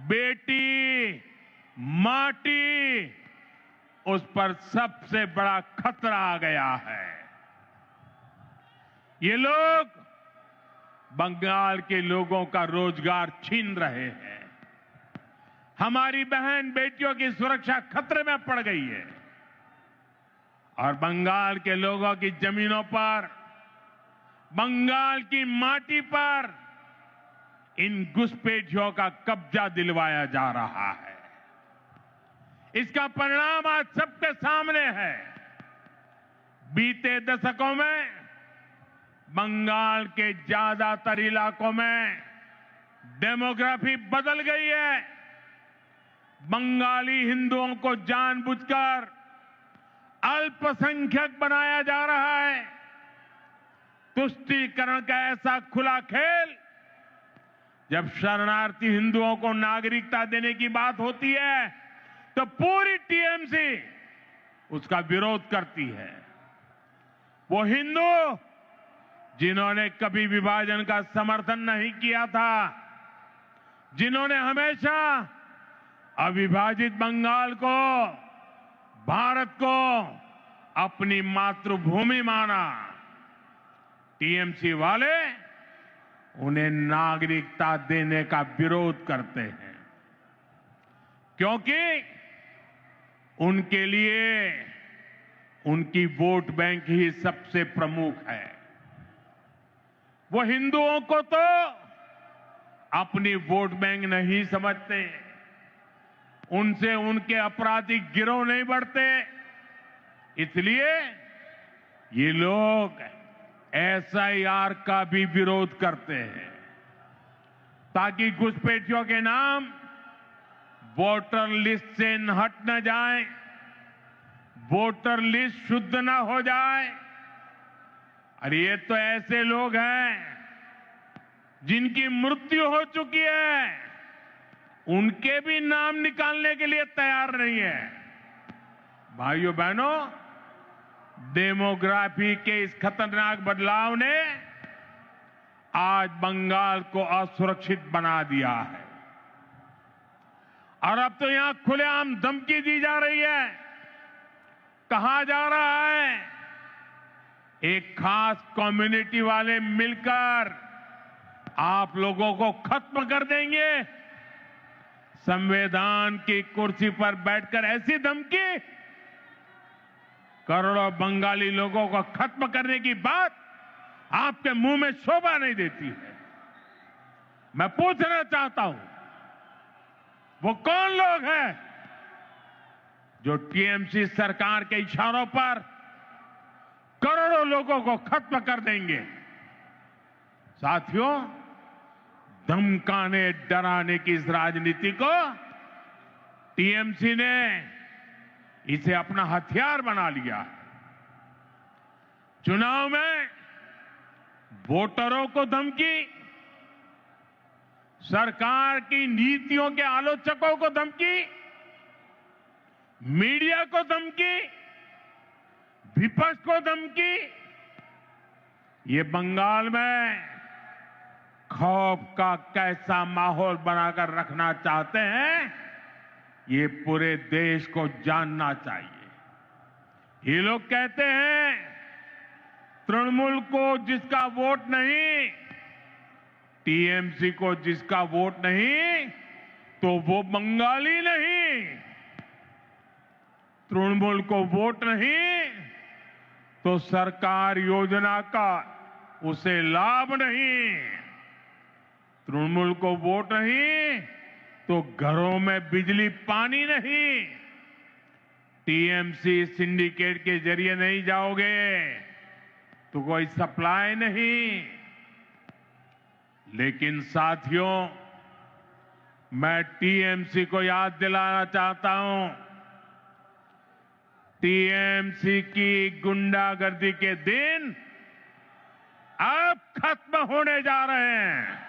बेटी, माटी, उस पर सबसे बड़ा खतरा आ गया है। ये लोग बंगाल के लोगों का रोजगार छीन रहे हैं। हमारी बहन बेटियों की सुरक्षा खतरे में पड़ गई है और बंगाल के लोगों की जमीनों पर, बंगाल की माटी पर इन घुसपैठियों का कब्जा दिलवाया जा रहा है। इसका परिणाम आज सबके सामने है। बीते दशकों में बंगाल के ज्यादातर इलाकों में डेमोग्राफी बदल गई है। बंगाली हिंदुओं को जानबूझकर अल्पसंख्यक बनाया जा रहा है। तुष्टीकरण का ऐसा खुला खेल, जब शरणार्थी हिंदुओं को नागरिकता देने की बात होती है तो पूरी टीएमसी उसका विरोध करती है। वो हिंदू जिन्होंने कभी विभाजन का समर्थन नहीं किया था, जिन्होंने हमेशा अविभाजित बंगाल को, भारत को अपनी मातृभूमि माना, टीएमसी वाले उन्हें नागरिकता देने का विरोध करते हैं, क्योंकि उनके लिए उनकी वोट बैंक ही सबसे प्रमुख है। वो हिंदुओं को तो अपनी वोट बैंक नहीं समझते, उनसे उनके आपराधिक गिरोह नहीं बढ़ते, इसलिए ये लोग एसआईआर का भी विरोध करते हैं ताकि घुसपैठियों के नाम वोटर लिस्ट से हट न जाए, वोटर लिस्ट शुद्ध न हो जाए। और ये तो ऐसे लोग हैं जिनकी मृत्यु हो चुकी है, उनके भी नाम निकालने के लिए तैयार नहीं है। भाइयों बहनों, डेमोग्राफी के इस खतरनाक बदलाव ने आज बंगाल को असुरक्षित बना दिया है और अब तो यहां खुलेआम धमकी दी जा रही है। कहा जा रहा है एक खास कम्युनिटी वाले मिलकर आप लोगों को खत्म कर देंगे। संविधान की कुर्सी पर बैठकर ऐसी धमकी, करोड़ों बंगाली लोगों को खत्म करने की बात आपके मुंह में शोभा नहीं देती है। मैं पूछना चाहता हूं, वो कौन लोग हैं जो टीएमसी सरकार के इशारों पर करोड़ों लोगों को खत्म कर देंगे? साथियों, धमकाने डराने की इस राजनीति को टीएमसी ने इसे अपना हथियार बना लिया। चुनाव में वोटरों को धमकी, सरकार की नीतियों के आलोचकों को धमकी, मीडिया को धमकी, विपक्ष को धमकी। ये बंगाल में खौफ का कैसा माहौल बनाकर रखना चाहते हैं, ये पूरे देश को जानना चाहिए। ये लोग कहते हैं तृणमूल को जिसका वोट नहीं, टीएमसी को जिसका वोट नहीं, तो वो बंगाली नहीं। तृणमूल को वोट नहीं तो सरकार योजना का उसे लाभ नहीं, तृणमूल को वोट नहीं तो घरों में बिजली पानी नहीं, टीएमसी सिंडिकेट के जरिए नहीं जाओगे तो कोई सप्लाई नहीं। लेकिन साथियों, मैं टीएमसी को याद दिलाना चाहता हूं, टीएमसी की गुंडागर्दी के दिन अब खत्म होने जा रहे हैं।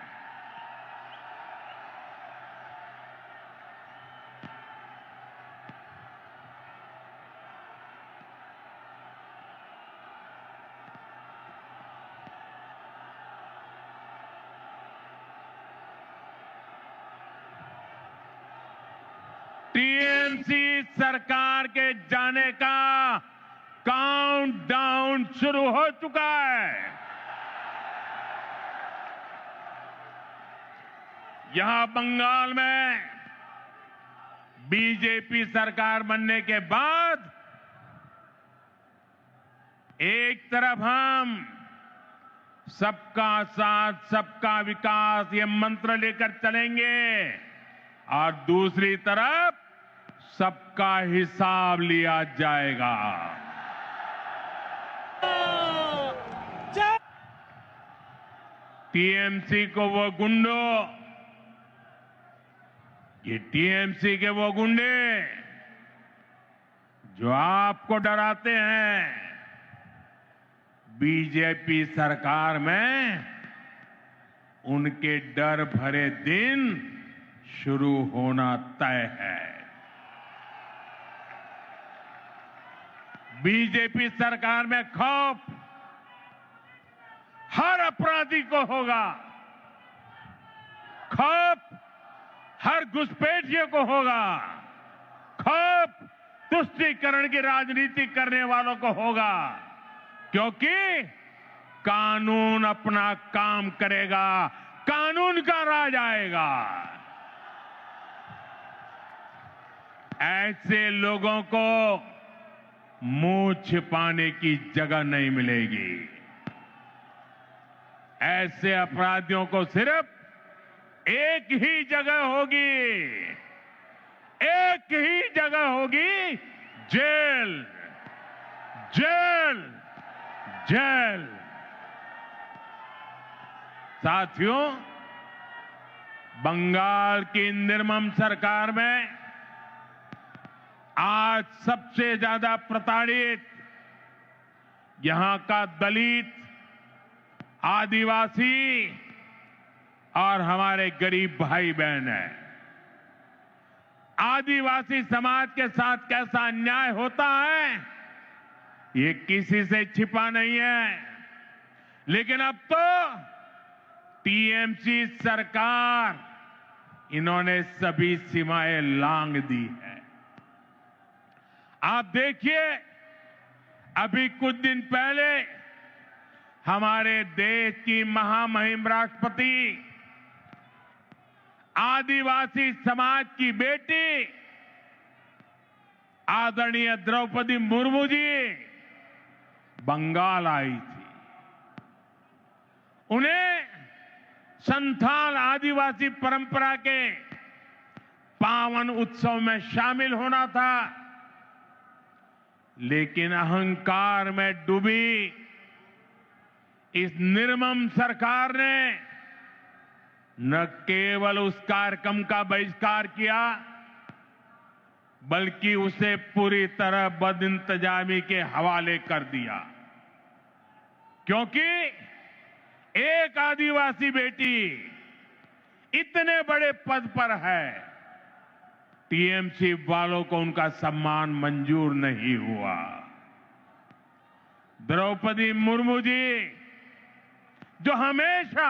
टीएमसी सरकार के जाने का काउंटडाउन शुरू हो चुका है। यहां बंगाल में बीजेपी सरकार बनने के बाद एक तरफ हम सबका साथ सबका विकास ये मंत्र लेकर चलेंगे और दूसरी तरफ सबका हिसाब लिया जाएगा। टीएमसी को वो गुंडों, ये टीएमसी के वो गुंडे जो आपको डराते हैं, बीजेपी सरकार में उनके डर भरे दिन शुरू होना तय है। बीजेपी सरकार में खौफ हर अपराधी को होगा, खौफ हर घुसपैठिए को होगा, खौफ तुष्टीकरण की राजनीति करने वालों को होगा, क्योंकि कानून अपना काम करेगा, कानून का राज आएगा। ऐसे लोगों को मुंह छिपाने की जगह नहीं मिलेगी। ऐसे अपराधियों को सिर्फ एक ही जगह होगी, एक ही जगह होगी, जेल, जेल, जेल। साथियों, बंगाल की निर्मम सरकार में आज सबसे ज्यादा प्रताड़ित यहां का दलित, आदिवासी और हमारे गरीब भाई बहन हैं। आदिवासी समाज के साथ कैसा अन्याय होता है ये किसी से छिपा नहीं है, लेकिन अब तो टीएमसी सरकार इन्होंने सभी सीमाएं लांघ दी है। आप देखिए, अभी कुछ दिन पहले हमारे देश की महामहिम राष्ट्रपति, आदिवासी समाज की बेटी आदरणीय द्रौपदी मुर्मू जी बंगाल आई थी। उन्हें संथाल आदिवासी परंपरा के पावन उत्सव में शामिल होना था, लेकिन अहंकार में डूबी इस निर्मम सरकार ने न केवल उस कार्यक्रम का बहिष्कार किया, बल्कि उसे पूरी तरह बदइंतजामी के हवाले कर दिया। क्योंकि एक आदिवासी बेटी इतने बड़े पद पर है, टीएमसी वालों को उनका सम्मान मंजूर नहीं हुआ। द्रौपदी मुर्मू जी, जो हमेशा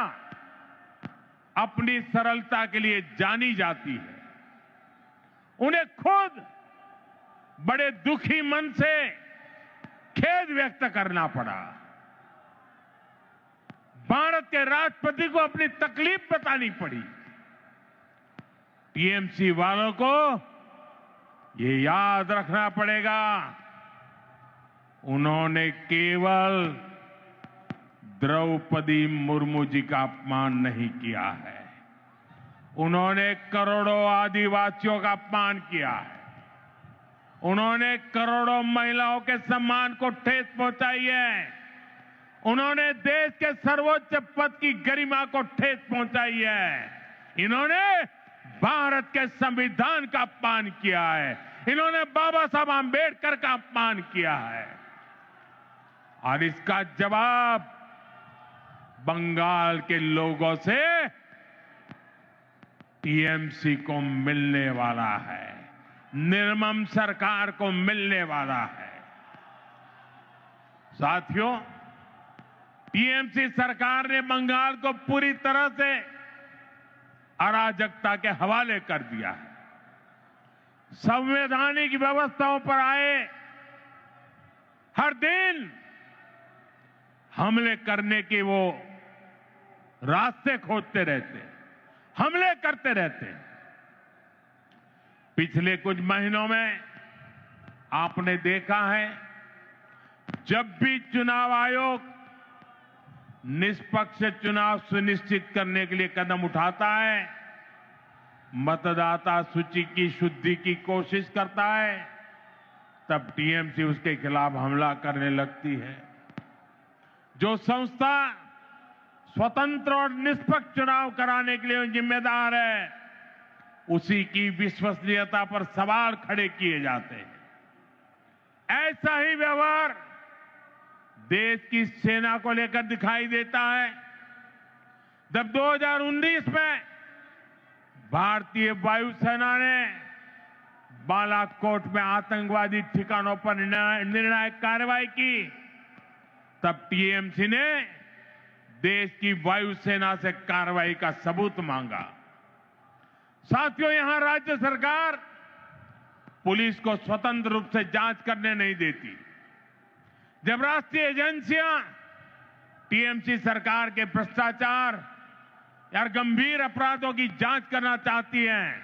अपनी सरलता के लिए जानी जाती है, उन्हें खुद बड़े दुखी मन से खेद व्यक्त करना पड़ा। भारत के राष्ट्रपति को अपनी तकलीफ बतानी पड़ी। टीएमसी वालों को ये याद रखना पड़ेगा, उन्होंने केवल द्रौपदी मुर्मू जी का अपमान नहीं किया है, उन्होंने करोड़ों आदिवासियों का अपमान किया है, उन्होंने करोड़ों महिलाओं के सम्मान को ठेस पहुंचाई है, उन्होंने देश के सर्वोच्च पद की गरिमा को ठेस पहुंचाई है, इन्होंने भारत के संविधान का अपमान किया है। इन्होंने बाबा साहब आंबेडकर का अपमान किया है और इसका जवाब बंगाल के लोगों से टीएमसी को मिलने वाला है, निर्मम सरकार को मिलने वाला है। साथियों, टीएमसी सरकार ने बंगाल को पूरी तरह से अराजकता के हवाले कर दिया है। संवैधानिक व्यवस्थाओं पर आए हर दिन हमले करने के वो रास्ते खोजते रहते हैं, हमले करते रहते हैं। पिछले कुछ महीनों में आपने देखा है, जब भी चुनाव आयोग निष्पक्ष चुनाव सुनिश्चित करने के लिए कदम उठाता है, मतदाता सूची की शुद्धि की कोशिश करता है, तब टीएमसी उसके खिलाफ हमला करने लगती है। जो संस्था स्वतंत्र और निष्पक्ष चुनाव कराने के लिए जिम्मेदार है, उसी की विश्वसनीयता पर सवाल खड़े किए जाते हैं। ऐसा ही व्यवहार देश की सेना को लेकर दिखाई देता है। जब 2019 में भारतीय वायुसेना ने बालाकोट में आतंकवादी ठिकानों पर निर्णायक कार्रवाई की, तब टीएमसी ने देश की वायुसेना से कार्रवाई का सबूत मांगा। साथियों, यहां राज्य सरकार पुलिस को स्वतंत्र रूप से जांच करने नहीं देती। जब राष्ट्रीय एजेंसियां टीएमसी सरकार के भ्रष्टाचार या गंभीर अपराधों की जांच करना चाहती हैं,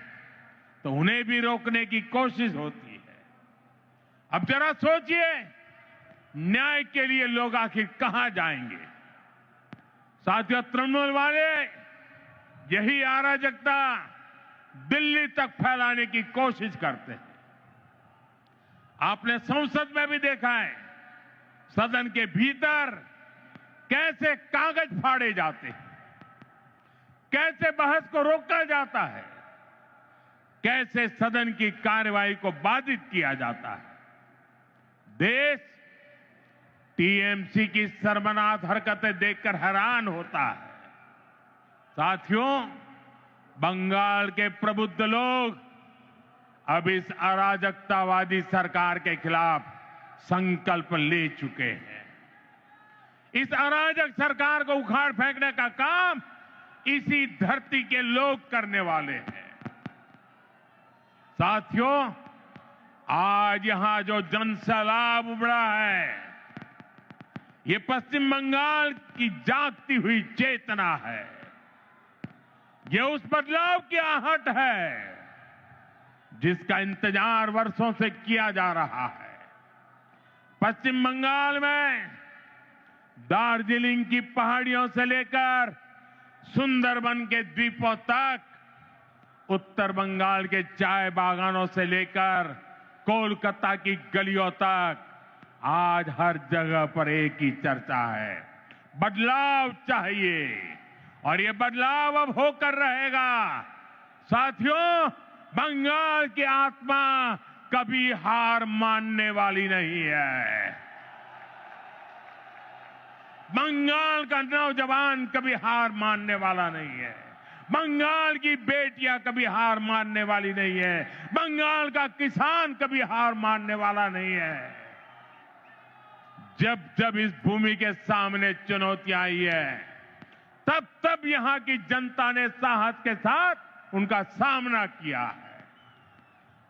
तो उन्हें भी रोकने की कोशिश होती है। अब जरा सोचिए, न्याय के लिए लोग आखिर कहां जाएंगे? साथियों, तृणमूल वाले यही अराजकता दिल्ली तक फैलाने की कोशिश करते हैं। आपने संसद में भी देखा है, सदन के भीतर कैसे कागज फाड़े जाते हैं, कैसे बहस को रोका जाता है, कैसे सदन की कार्यवाही को बाधित किया जाता है। देश टीएमसी की शर्मनाक हरकतें देखकर हैरान होता है। साथियों, बंगाल के प्रबुद्ध लोग अब इस अराजकतावादी सरकार के खिलाफ संकल्प ले चुके हैं। इस अराजक सरकार को उखाड़ फेंकने का काम इसी धरती के लोग करने वाले हैं। साथियों, आज यहां जो जनसैलाब उमड़ा है, ये पश्चिम बंगाल की जागती हुई चेतना है। ये उस बदलाव की आहट है जिसका इंतजार वर्षों से किया जा रहा है। पश्चिम बंगाल में दार्जिलिंग की पहाड़ियों से लेकर सुंदरबन के द्वीपों तक, उत्तर बंगाल के चाय बागानों से लेकर कोलकाता की गलियों तक, आज हर जगह पर एक ही चर्चा है, बदलाव चाहिए। और ये बदलाव अब होकर रहेगा। साथियों, बंगाल की आत्मा कभी हार मानने वाली नहीं है। बंगाल का नौजवान कभी हार मानने वाला नहीं है। बंगाल की बेटियां कभी हार मानने वाली नहीं है। बंगाल का किसान कभी हार मानने वाला नहीं है। जब जब इस भूमि के सामने चुनौतियां आई है, तब तब यहां की जनता ने साहस के साथ उनका सामना किया है।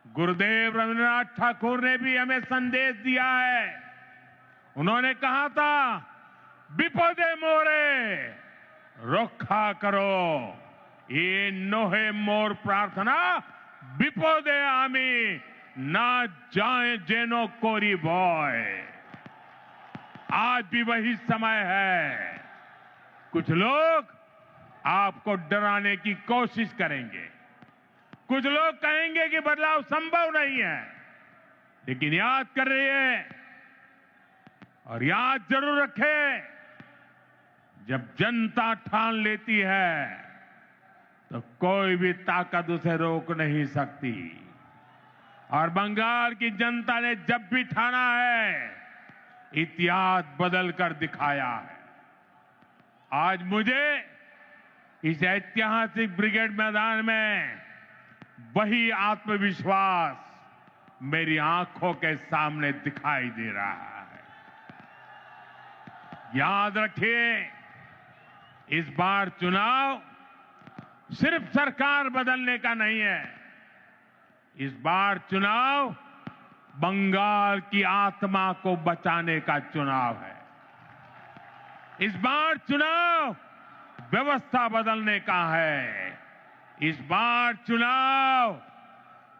गुरुदेव रविन्द्रनाथ ठाकुर ने भी हमें संदेश दिया है। उन्होंने कहा था, विपदे मोरे रक्षा करो, ये नोहे मोर प्रार्थना विपदे आमी ना जाए जेनो कोरी बॉय। आज भी वही समय है। कुछ लोग आपको डराने की कोशिश करेंगे, कुछ लोग कहेंगे कि बदलाव संभव नहीं है, लेकिन याद कर रहिए और याद जरूर रखें, जब जनता ठान लेती है तो कोई भी ताकत उसे रोक नहीं सकती। और बंगाल की जनता ने जब भी ठाना है, इतिहास बदल कर दिखाया है। आज मुझे इस ऐतिहासिक ब्रिगेड मैदान में वही आत्मविश्वास मेरी आंखों के सामने दिखाई दे रहा है। याद रखिए, इस बार चुनाव सिर्फ सरकार बदलने का नहीं है। इस बार चुनाव बंगाल की आत्मा को बचाने का चुनाव है। इस बार चुनाव व्यवस्था बदलने का है। इस बार चुनाव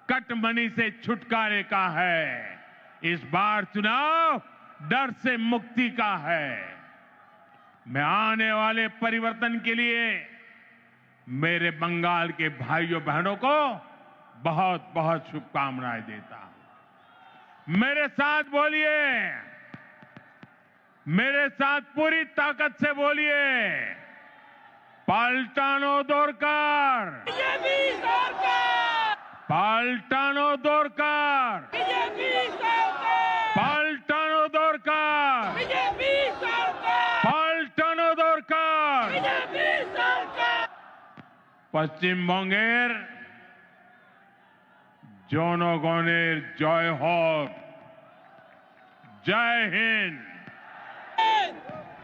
कटमनी से छुटकारे का है। इस बार चुनाव डर से मुक्ति का है। मैं आने वाले परिवर्तन के लिए मेरे बंगाल के भाइयों बहनों को बहुत बहुत शुभकामनाएं देता हूं। मेरे साथ बोलिए, मेरे साथ पूरी ताकत से बोलिए, पाल्टानो दोरकार, बीजेपी सरकार, पाल्टानो दोरकार, बीजेपी सरकार, पाल्टानो दोरकार, बीजेपी सरकार, पाल्टानो दोरकार। बीजेपी सरकार। পশ্চিমবঙ্গের জনগণের জয় হোক। জয় হিন্দ।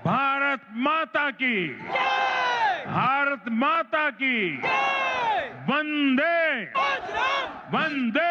भारत माता की, भारत माता की। वंदे मातरम, वंदे